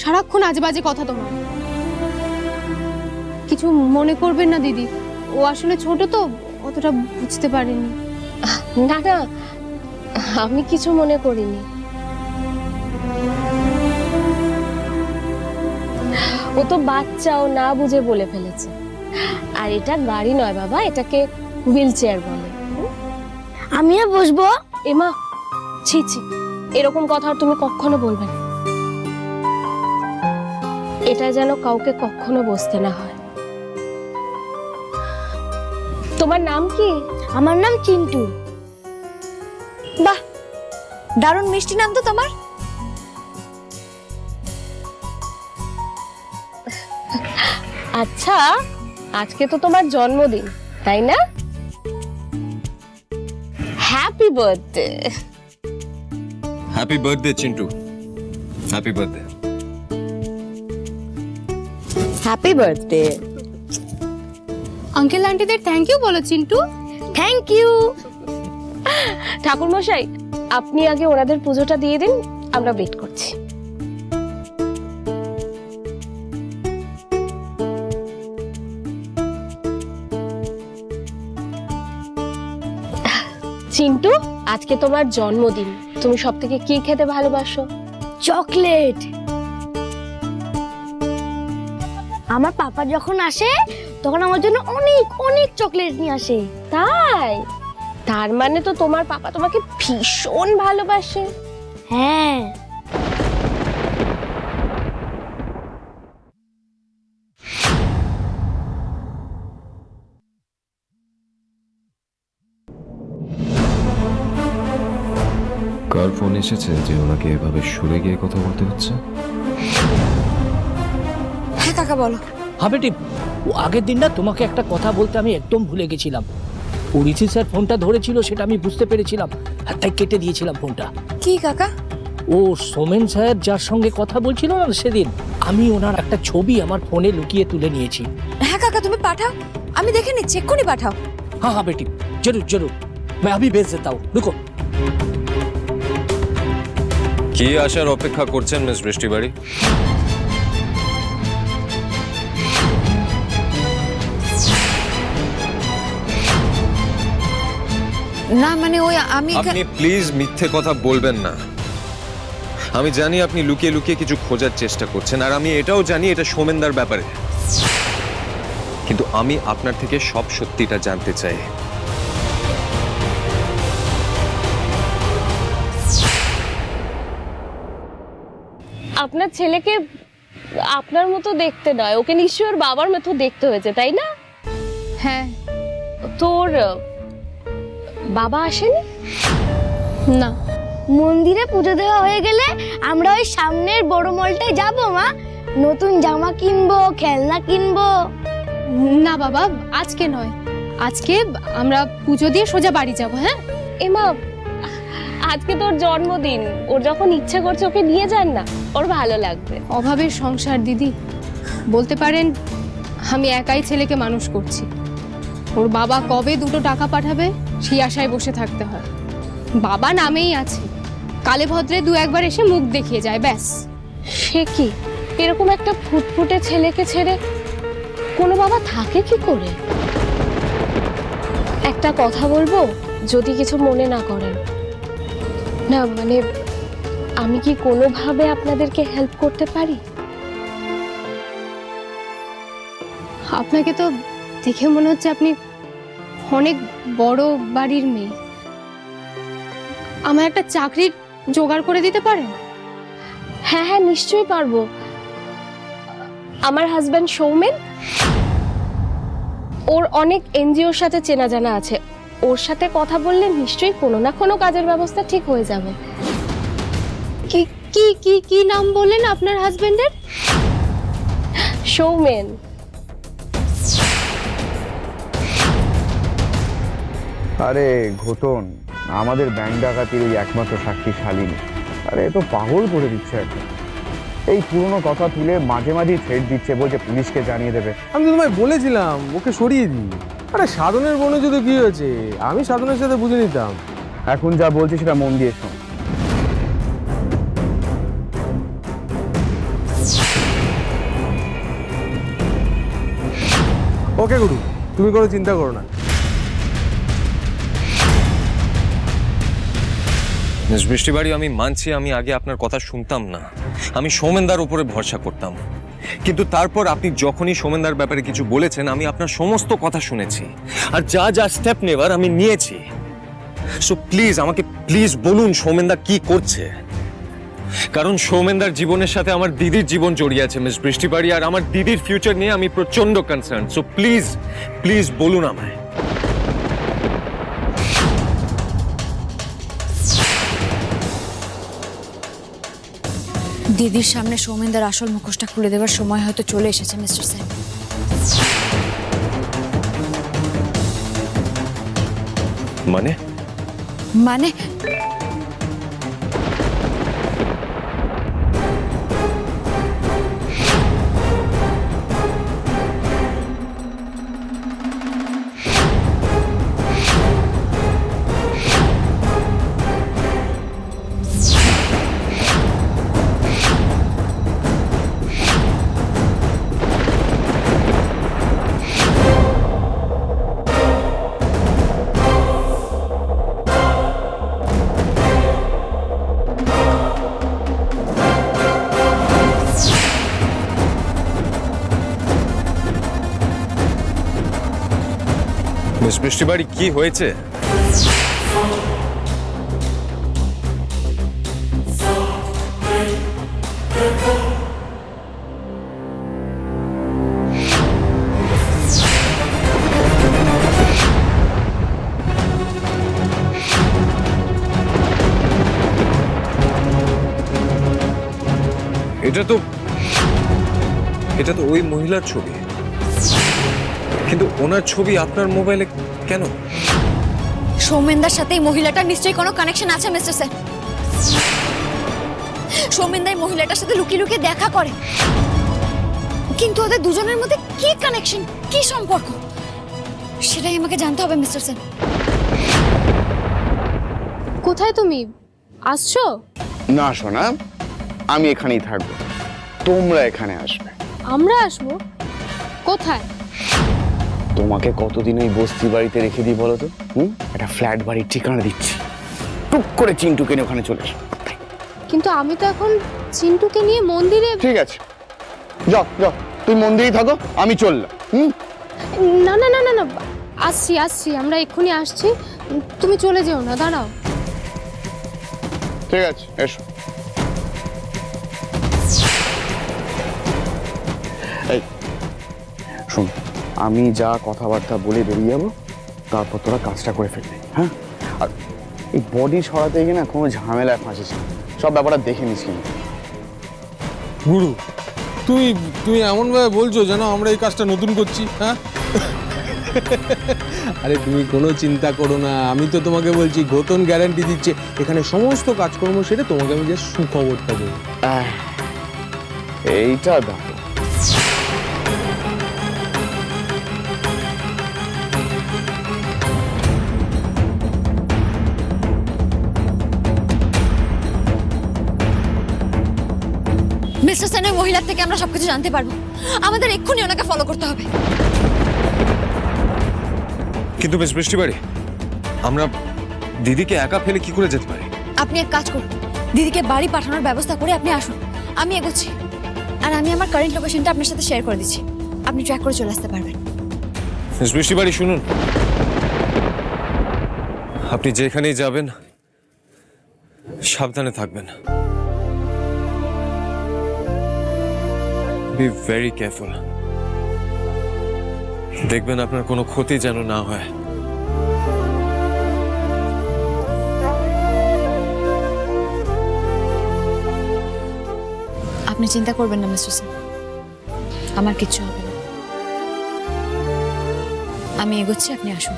সারাক্ষণ আজেবাজে কথা তোমার। কিছু মনে করবেন না দিদি, ও আসলে ছোট তো, অতটা বুঝতে পারেনি। না না, আমি কিছু মনে করিনি। ও তো বাচ্চাও না বুঝে বলে ফেলেছে। আর এটা গাড়ি নয় বাবা, এটাকে হুইল চেয়ার বলে। আমিও বসবো? এমা, ছি ছি, এরকম কথা আর তুমি কখনো বলবে না। এটা যেন কাউকে কখনো বসতে না হয়। তোমার নাম কি? আমার নাম চিন্টু। বাহ, দারুণ মিষ্টি নাম তো তোমার। আচ্ছা, আজকে তো তোমার জন্মদিন, তাই না? Happy birthday. Happy birthday Chintu, happy birthday. Happy birthday. Uncle আন্টিদের থ্যাংক ইউ বলো চিন্টু। Thank you. ঠাকুর মশাই, আপনি আগে ওনাদের পুজোটা দিয়ে দিন, আমরা ওয়েট করছি। চিন্টু, আজকে তোমার জন্মদিন, তুমি সবথেকে কি খেতে ভালোবাসো? চকলেট। আমার পাপা যখন আসে তখন আমার জন্য অনেক অনেক চকলেট নিয়ে আসে। তাই? তার মানে তো তোমার পাপা তোমাকে ভীষণ ভালোবাসে। হ্যাঁ। কার ফোন এসেছে যে ওনাকে এভাবে সরে গিয়ে কথা বলতে হচ্ছে? হ্যাঁ কাকা বলো। হ্যাঁ বেটি, ও আগের দিন না তোমাকে একটা কথা বলতে আমি একদম ভুলে গেছিলাম। ঋষি স্যার ফোনটা ধরেছিল, সেটা আমি বুঝতে পেরেছিলাম, আর তাই কেটে দিয়েছিলাম ফোনটা। কি কাকা? ও সোমেন স্যার যার সঙ্গে কথা বলছিল না সেদিন, আমি ওনার একটা ছবি আমার ফোনে লুকিয়ে তুলে নিয়েছি। হ্যাঁ কাকা, তুমি পাঠাও, আমি দেখে নিচ্ছি, এক্ষুনি পাঠাও। हाँ हाँ बेटी, जरूर जरूर, मैं अभी भेज देता हूँ, रुको। কি আসার অপেক্ষা করছেন মিস বৃষ্টি বাড়ি? না মানে ওই আপনি প্লিজ মিথ্যে কথা বলবেন না। আমি জানি আপনি লুকিয়ে লুকিয়ে কিছু খোঁজার চেষ্টা করছেন, আর আমি এটাও জানি এটা সোমেনদার ব্যাপারে, কিন্তু আমি আপনার থেকে সব সত্যিটা জানতে চাই। আপনার ছেলেকে আপনার মতো দেখতে নয়, ওকে নিশ্চয়ই ওর বাবার মতো দেখতে হয়েছে, তাই না? হ্যাঁ। তোর বাবা আসেনি? না। মন্দিরে পুজো দেওয়া হয়ে গেলে আমরা ওই সামনের বড় মলটায় যাবো মা, নতুন জামা কিনবো, খেলনা কিনবো। না বাবা, আজকে নয়, আজকে আমরা পুজো দিয়ে সোজা বাড়ি যাব। হ্যাঁ এমা, আজকে তোর জন্মদিন, ওর যখন ইচ্ছে করছে ওকে নিয়ে যান না, ওর ভালো লাগবে। অভাবের সংসার দিদি, বলতে পারেন আমি একাই ছেলেকে মানুষ করছি। ওর বাবা কবে দুটো টাকা পাঠাবে সেই আশায় বসে থাকতে হয়। বাবা নামেই আছে, কালে ভদ্রে দু একবার এসে মুখ দেখিয়ে যায়, ব্যাস। সে কি, এরকম একটা ফুটফুটে ছেলেকে ছেড়ে কোনো বাবা থাকে কি করে? একটা কথা বলবো, যদি কিছু মনে না করেন। না মানে, আমি কি কোনোভাবে আপনাদেরকে হেল্প করতে পারি? আপনাকে তো দেখে মনে হচ্ছে আপনি অনেক বড় বাড়ির মেয়ে। আমার একটা চাকরির জোগাড় করে দিতে পারেন? হ্যাঁ হ্যাঁ, নিশ্চয়ই পারবো। আমার হাজবেন্ড সৌমেন, ওর অনেক এনজিওর সাথে চেনা জানা আছে, ওর সাথে কথা বললে নিশ্চয়ই কোনো না কোনো কাজের ব্যবস্থা ঠিক হয়ে যাবে। কি কি কি কি নাম বললেন আপনার হাজবেন্ডের? সৌমেন। আরে ঘোতন, আমাদের ব্যাংক ডাকাতির ওই একমাত্র সাক্ষী শালিনী, আরে এ তো পাগল করে দিচ্ছে এখন। এই পুরনো কথা তুলে মাঝে মাঝে থ্রেট দিচ্ছে, বলছে পুলিশকে জানিয়ে দেবে। আমি তো তোমায় বলেছিলাম ওকে সরিয়ে দিই। আরে সাধনের বোনে যদি কি হয়েছে, আমি সাধনের সাথে বুঝে নিতাম। এখন যা বলছি সেটা মন দিয়ে শোন। ওকে গুরু, তুমি কোনো চিন্তা করো না। মিস বৃষ্টি বাড়ি, আমি মানছি আমি আগে আপনার কথা শুনতাম না, আমি সৌমেনদার উপরে ভরসা করতাম, কিন্তু তারপর আপনি যখনই সৌমেনদার ব্যাপারে কিছু বলেছেন আমি আপনার সমস্ত কথা শুনেছি আর যা যা স্টেপ নেবার আমি নিয়েছি। সো প্লিজ আমাকে প্লিজ বলুন সৌমেনদা কি করছে, কারণ সৌমেনদার জীবনের সাথে আমার দিদির জীবন জড়িয়ে আছে মিস বৃষ্টি বাড়ি, আর আমার দিদির ফিউচার নিয়ে আমি প্রচন্ড কনসার্ন। সো প্লিজ প্লিজ বলুন আমায়। দিদির সামনে সৌমেনদার আসল মুখোশটা খুলে দেওয়ার সময় হয়তো চলে এসেছে মিস্টার সেন। মানে মানে মিস বৃষ্টি বাড়ি কি হয়েছে? এটা তো ওই মহিলার ছবি, কিন্তু ওনার ছবি আপনার মোবাইলে কেন? সৌমেনদার সাথে এই মহিলাটার নিশ্চয়ই কোনো কানেকশন আছে মিস্টার সেন। সৌমেনদা এই মহিলাটার সাথে লুকিয়ে লুকিয়ে দেখা করে, কিন্তু ওদের দুজনের মধ্যে কি কানেকশন, কি সম্পর্ক, সেটাই আমাকে জানতে হবে মিস্টার সেন। কোথায় তুমি আসছো? না সোনা, আমি এখানেই থাকবো, তোমরা এখানে আসবে। আমরা আসবো? কোথায়? তোমাকে কতদিন ওই বস্তি বাড়িতে রেখে দিই বলো তো? একটা ফ্ল্যাট বাড়ির ঠিকানা দিচ্ছি, টুক করে চিন্টুকে নিয়ে ওখানে চলে এসো। কিন্তু আমি তো এখন চিন্টুকে নিয়ে মন্দিরে। ঠিক আছে, যাও যাও, তুই মন্দিরেই থাকো, আমি চললাম। না না না না না, আসছি আসছি, আমরা এক্ষুনি আসছি, তুমি চলে যেও না, দাঁড়াও। ঠিক আছে, এসো। এই শোন, আমি যা কথাবার্তা বলে বেরিয়ে যাবো, তারপর তোরা কাজটা করে ফেলবি, হ্যাঁ? আর এই বডি সরাতে গিয়ে না কোনো ঝামেলায় ফাঁসিস না, সব ব্যাপারটা দেখে নিস কিন্তু। গুরু, তুমি এমনভাবে বলছো যেন আমরা এই কাজটা নতুন করছি, হ্যাঁ? আরে তুমি কোনো চিন্তা করো না, আমি তো তোমাকে বলছি, গোতন গ্যারান্টি দিচ্ছে এখানে সমস্ত কাজকর্ম সেরে তোমাকে আমি যে সুখবরটা দেবো। এইটা দাও। মিস্টার সেন ওই মহিলার থেকে আমরা সবকিছু জানতে পারবো, আমাদের এক্ষুনি ওনাকে ফলো করতে হবে। কিন্তু মিস বৃষ্টি বাড়ি, আমরা দিদিকে একা ফেলে কি করে যেতে পারি? আপনি এক কাজ করুন, দিদিকে বাড়ি পাঠানোর ব্যবস্থা করে আপনি আসুন, আমি এগোচ্ছি, আর আমি আমার কারেন্ট লোকেশনটা আপনার সাথে শেয়ার করে দিচ্ছি, আপনি ট্র্যাক করে চলে আসতে পারবেন। মিস বৃষ্টি বাড়ি শুনুন, আপনি যেখানেই যাবেন সাবধানে থাকবেন, বি ভেরি কেয়ারফুল, দেখবেন আপনার কোনো ক্ষতি যেন না হয়। আপনি চিন্তা করবেন না মিস্টার সেন, আমার কিচ্ছু হবে না, আমি এগোচ্ছি, আপনি আসুন।